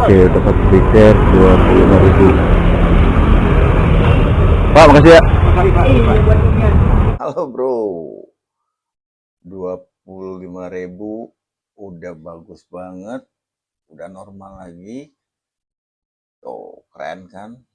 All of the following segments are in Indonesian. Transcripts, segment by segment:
Oke, dapat tiket 25.000. Pak, makasih ya. Halo bro, 25.000 udah bagus banget, udah normal lagi. Tuh, keren kan?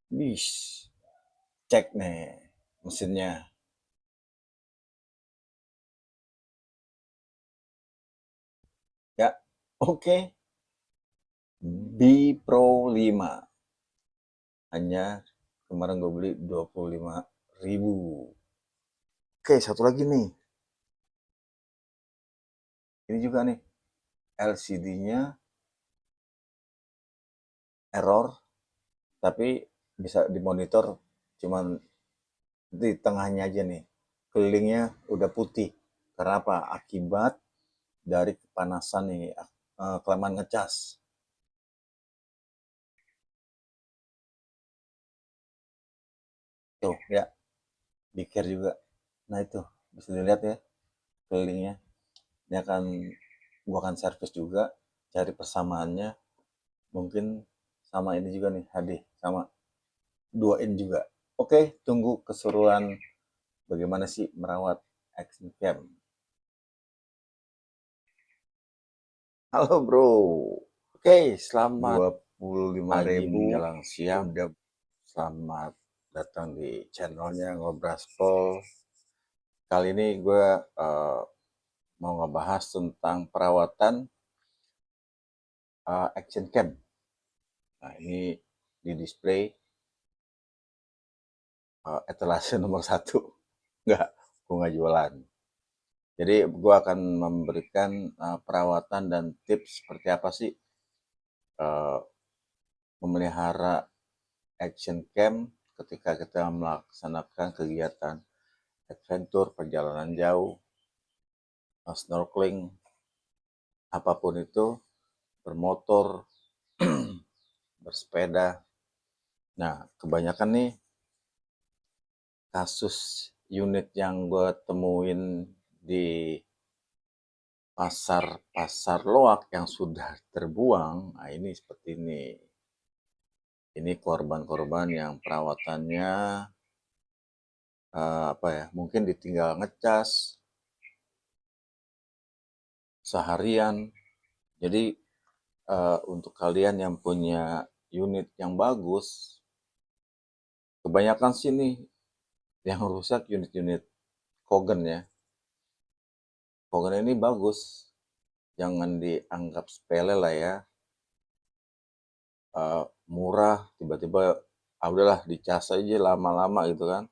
Bis, cek nih mesinnya. Ya, oke. B Pro 5. Hanya kemarin gue beli 25.000. Oke, satu lagi nih. Ini juga nih, LCD-nya error, tapi bisa dimonitor cuman di tengahnya aja nih. Kelilingnya udah putih. Karena apa? Akibat dari kepanasan nih, kelamaan ngecas. Tuh, ya, di care juga. Nah itu, bisa dilihat ya kelilingnya. Ini gua akan servis juga, cari persamaannya. Mungkin sama ini juga nih, HD, sama 2 in juga. Oke, tunggu keseruan bagaimana sih merawat action cam. Halo bro. Oke, selamat 25.000 menjelang siang. Udah, selamat datang di channelnya Ngobraspol. Kali ini gue mau ngebahas tentang perawatan action cam. Nah ini di display etalase nomor 1. Nggak, gue nggak jualan. Jadi gue akan memberikan perawatan dan tips seperti apa sih memelihara action cam ketika kita melaksanakan kegiatan adventure, perjalanan jauh, snorkeling, apapun itu, bermotor, bersepeda. Nah, kebanyakan nih kasus unit yang gue temuin di pasar loak yang sudah terbuang, nah ini seperti ini. Ini korban-korban yang perawatannya apa ya? Mungkin ditinggal ngecas seharian. Jadi untuk kalian yang punya unit yang bagus, kebanyakan sih nih yang rusak unit-unit Kogen ya. Kogen ini bagus, jangan dianggap sepele lah ya. Murah, tiba-tiba udahlah dicas aja lama-lama gitu kan.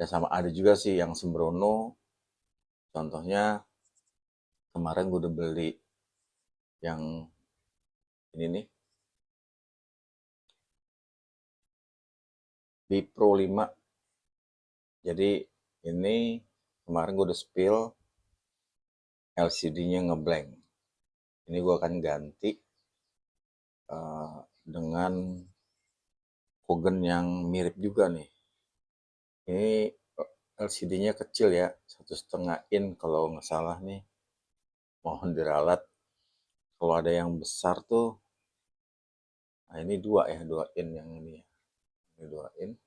Ya sama ada juga sih yang sembrono. Contohnya kemarin gue udah beli yang ini nih, di Pro 5. Jadi ini kemarin gue udah spill, LCD-nya ngeblank. Ini gue akan ganti dengan Kogen yang mirip juga nih. Ini LCD-nya kecil ya, 1,5 in kalau nggak salah nih. Mohon diralat. Kalau ada yang besar tuh, nah ini 2 in yang ini. Ini 2 in,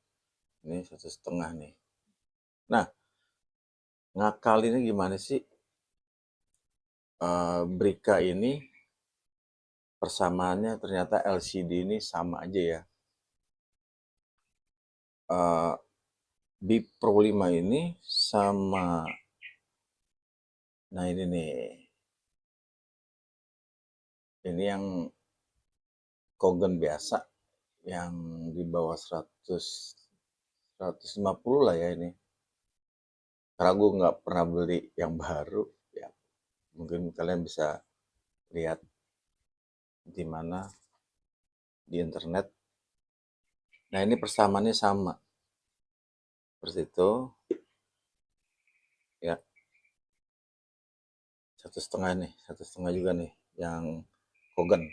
ini 1,5 nih. Nah, ngakalinnya gimana sih? Brika ini persamaannya ternyata LCD ini sama aja ya. Bip Pro 5 ini sama, nah ini nih, ini yang Kogen biasa, yang di bawah 150 lah ya ini. Karena gue nggak pernah beli yang baru, ya mungkin kalian bisa lihat di mana di internet. Nah ini persamaannya sama, seperti itu ya. 1,5 nih, 1,5 juga nih yang Kogen,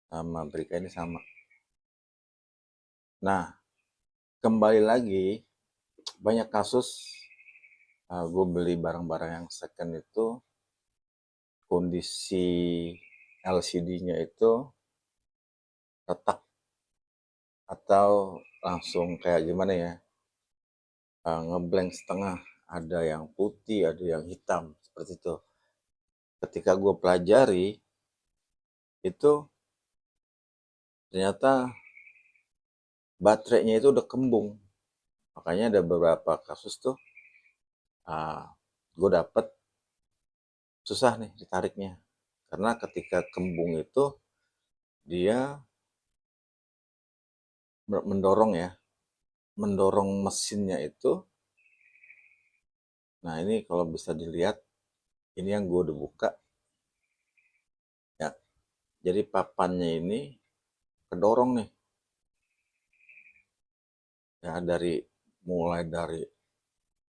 sama Brika ini sama. Nah kembali lagi, banyak kasus gue beli barang-barang yang second itu kondisi LCD-nya itu retak atau langsung kayak gimana ya, ngeblank setengah, ada yang putih, ada yang hitam, seperti itu. Ketika gue pelajari, itu ternyata baterainya itu udah kembung. Makanya ada beberapa kasus tuh, gue dapet susah nih ditariknya. Karena ketika kembung itu, dia mendorong ya, mendorong mesinnya itu. Nah ini kalau bisa dilihat, ini yang gue udah buka, ya. Jadi papannya ini kedorong nih, ya, mulai dari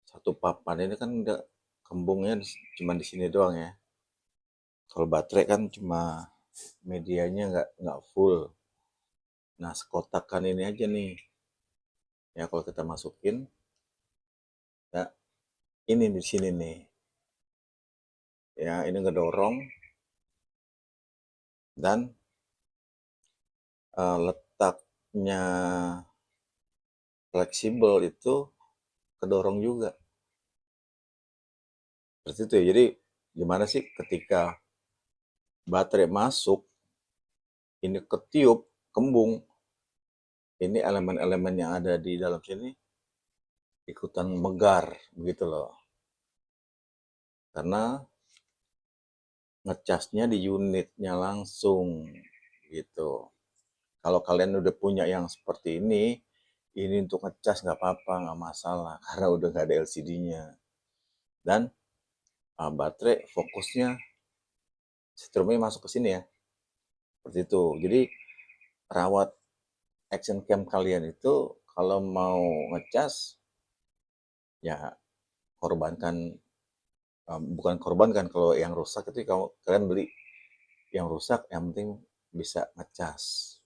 satu papan ini kan udah kembungnya cuma di sini doang ya. Kalau baterai kan cuma medianya nggak full. Nah sekotakan ini aja nih, ya kalau kita masukin, ya ini di sini nih, ya ini ngedorong dan letaknya fleksibel itu kedorong juga. Seperti itu ya. Jadi gimana sih ketika baterai masuk, ini ketiup, kembung, ini elemen-elemen yang ada di dalam sini ikutan megar, begitu loh. Karena ngecasnya di unitnya langsung, gitu. Kalau kalian udah punya yang seperti ini untuk ngecas nggak apa-apa, nggak masalah, karena udah nggak ada LCD-nya. Dan baterai fokusnya strumnya masuk ke sini ya, seperti itu. Jadi rawat action cam kalian itu kalau mau ngecas, ya korbankan, bukan korbankan, kalau yang rusak itu kalau kalian beli yang rusak, yang penting bisa ngecas.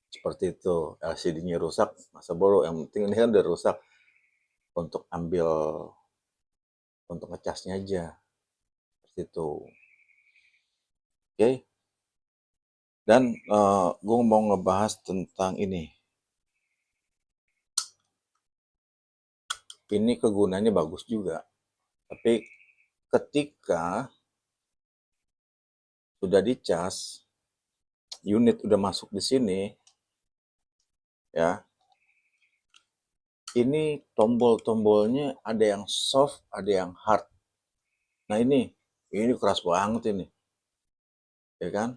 Seperti itu. LCD-nya rusak, masa bodoh, yang penting ini kan udah rusak, untuk ngecasnya aja. Seperti itu. Oke. Dan gue mau ngebahas tentang ini. Ini kegunaannya bagus juga. Tapi ketika sudah dicas, unit udah masuk di sini, ya. Ini tombol-tombolnya ada yang soft, ada yang hard. Nah ini keras banget ini, ya kan?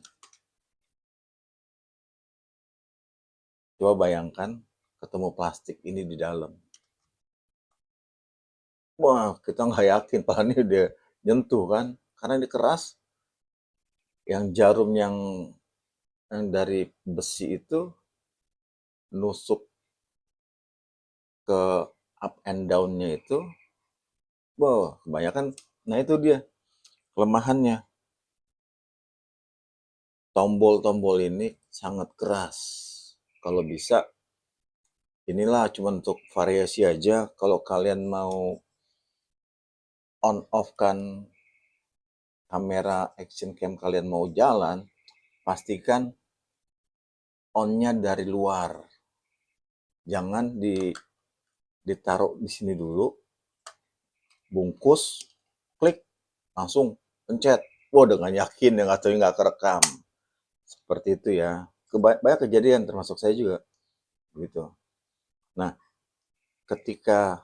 Coba bayangkan ketemu plastik ini di dalam. Wah, kita nggak yakin, padahal ini udah nyentuh kan, karena ini keras. Yang jarum yang dari besi itu nusuk ke up and down-nya itu, wah, kebanyakan. Nah itu dia kelemahannya. Tombol-tombol ini sangat keras. Kalau bisa, inilah cuma untuk variasi aja. Kalau kalian mau on off kan kamera action cam kalian mau jalan, pastikan on-nya dari luar. Jangan ditaruh di sini dulu, bungkus, klik, langsung pencet. Wah, dengan yakin yang atau nggak kerekam. Seperti itu ya. Banyak kejadian, termasuk saya juga. Gitu. Nah, ketika,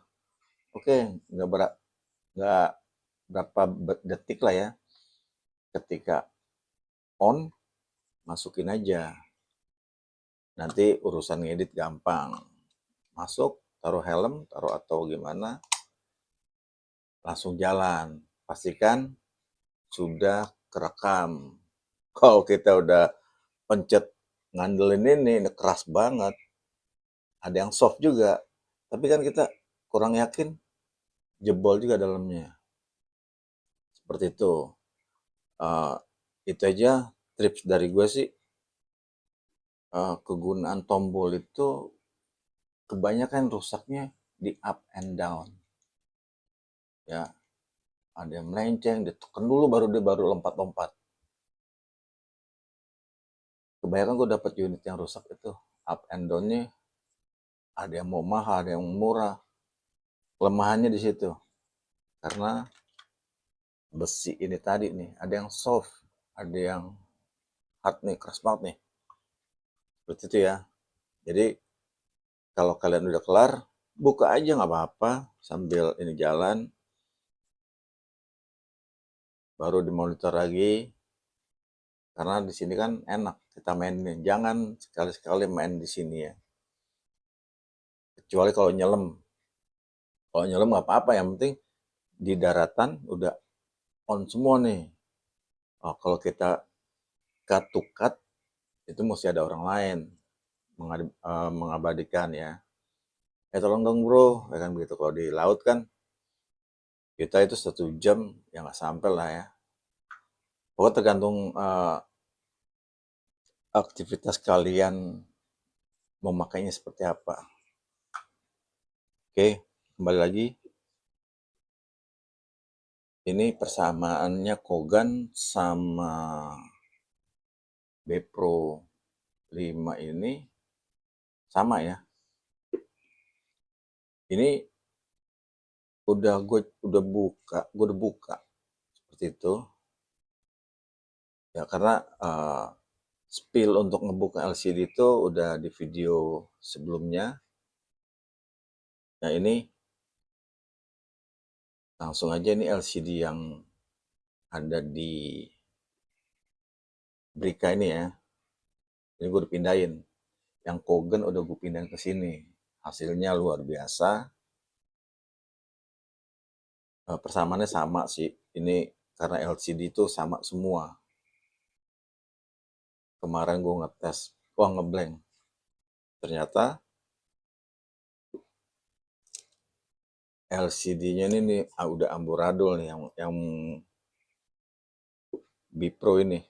oke, nggak berapa detik lah ya, ketika on, masukin aja. Nanti urusan ngedit gampang. Masuk, taruh helm, taruh atau gimana, langsung jalan. Pastikan sudah kerekam. Kalau kita udah pencet ngandelin ini keras banget. Ada yang soft juga. Tapi kan kita kurang yakin, jebol juga dalamnya. Seperti itu. Uh, itu aja tips dari gue sih. Kegunaan tombol itu kebanyakan rusaknya di up and down. Ya, ada yang melenceng, ditekan dulu baru dia baru lompat-lompat. Kebanyakan gue dapet unit yang rusak itu, up and down-nya ada yang mau mahal, ada yang murah. Kelemahannya di situ. Karena besi ini tadi nih, ada yang soft, ada yang hard nih, keras banget nih. Seperti itu ya. Jadi kalau kalian udah kelar, buka aja nggak apa-apa sambil ini jalan. Baru dimonitor lagi. Karena di sini kan enak kita mainin. Jangan sekali-sekali main di sini ya. Kecuali kalau nyelam. Kalau nyelam nggak apa-apa, yang penting di daratan udah on semua nih. Oh, kalau kita cut to cut, itu mesti ada orang lain mengabadikan ya. Tolong dong bro, ya kan begitu. Kalau di laut kan kita itu 1 jam ya nggak sampai lah ya. Pokoknya tergantung aktivitas kalian memakainya seperti apa. Oke, kembali lagi. Ini persamaannya Kogan sama Bepro 5 ini sama ya. Ini gue udah buka seperti itu. Ya karena spill untuk ngebuka LCD itu udah di video sebelumnya. Nah ini langsung aja ini LCD yang ada di Brika ini ya. Ini gue udah pindahin. Yang Kogan udah gue pindahin ke sini. Hasilnya luar biasa. Persamaannya sama sih. Ini karena LCD itu sama semua. Kemarin gue ngetes, wah ngeblank. Ternyata LCD-nya ini nih, udah amburadul nih yang Bipro ini.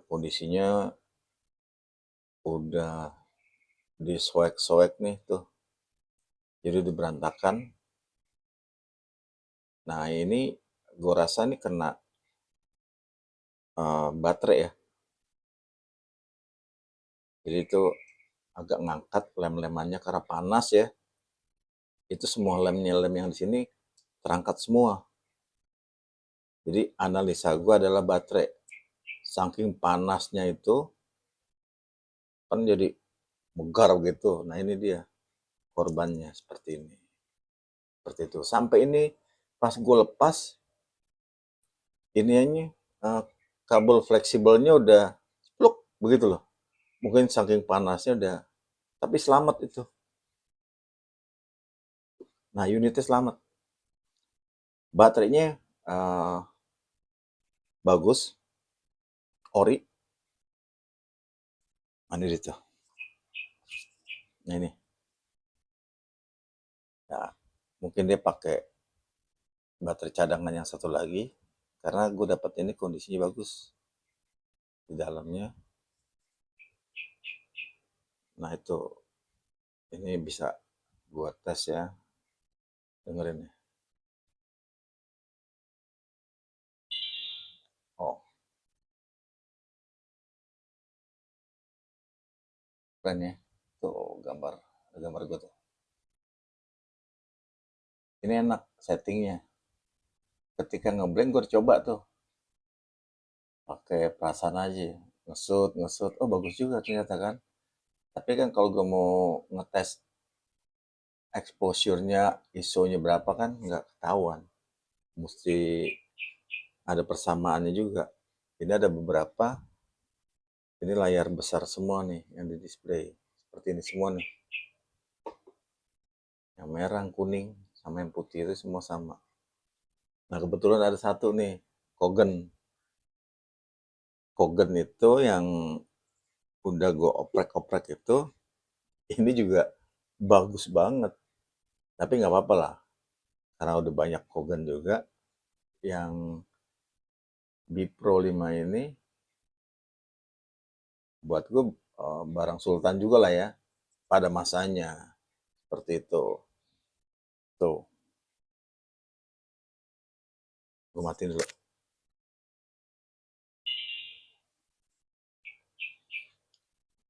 Kondisinya udah disoek-soek nih tuh. Jadi udah berantakan. Nah ini gue rasa nih kena baterai ya. Jadi itu agak ngangkat lem-lemannya karena panas ya. Itu semua lemnya lem yang di sini terangkat semua. Jadi analisa gue adalah baterai. Saking panasnya itu kan jadi megar gitu. Nah ini dia korbannya seperti ini. Seperti itu. Sampai ini pas gue lepas iniannya kabel fleksibelnya udah pluk begitu loh. Mungkin saking panasnya udah, tapi selamat itu. Nah unitnya selamat. Baterainya bagus, ori. Mana itu? Nah ini. Ya, mungkin dia pakai baterai cadangan yang satu lagi karena gue dapat ini kondisinya bagus di dalamnya. Nah itu ini bisa gue tes ya, dengerin ya. Oh keren ya, tuh gambar gue tuh. Ini enak settingnya. Ketika ngeblank gue coba tuh pakai perasaan aja, ngesut, oh bagus juga ternyata kan. Tapi kan kalau gue mau ngetes exposure-nya, ISO-nya berapa kan nggak ketahuan. Mesti ada persamaannya juga. Ini ada beberapa, ini layar besar semua nih yang di display. Seperti ini semua nih. Yang merah, kuning, sama yang putih itu semua sama. Nah kebetulan ada satu nih, Kogen. Kogen itu yang udah gue oprek-oprek itu, ini juga bagus banget. Tapi nggak apa-apa lah, karena udah banyak Kogen juga. Yang Bipro 5 ini buat gue barang sultan juga lah ya pada masanya seperti itu tuh. Gue matiin dulu.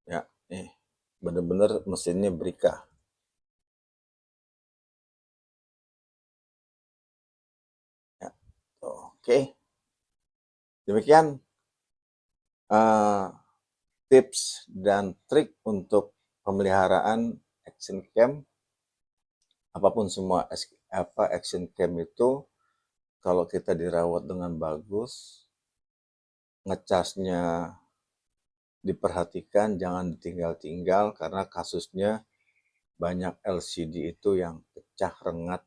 Ya, nih. Bener-bener mesinnya Brika. Ya, oke. Demikian tips dan trik untuk pemeliharaan action cam. Apapun semua action cam itu, kalau kita dirawat dengan bagus, ngecasnya diperhatikan, jangan ditinggal-tinggal, karena kasusnya banyak LCD itu yang pecah, rengat,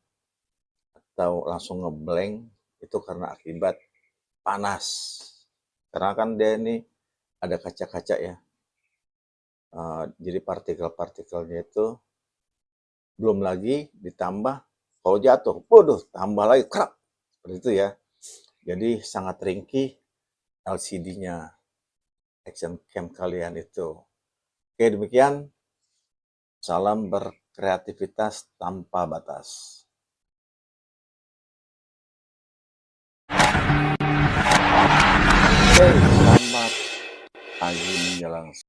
atau langsung ngeblank, itu karena akibat panas. Karena kan dia ini ada kaca-kaca ya, jadi partikel-partikelnya itu belum lagi ditambah kalau jatuh, waduh, tambah lagi krak, seperti itu ya. Jadi sangat ringkih LCD-nya action cam kalian itu. Oke, demikian. Salam berkreativitas tanpa batas. Oke, selamat pagi menjelang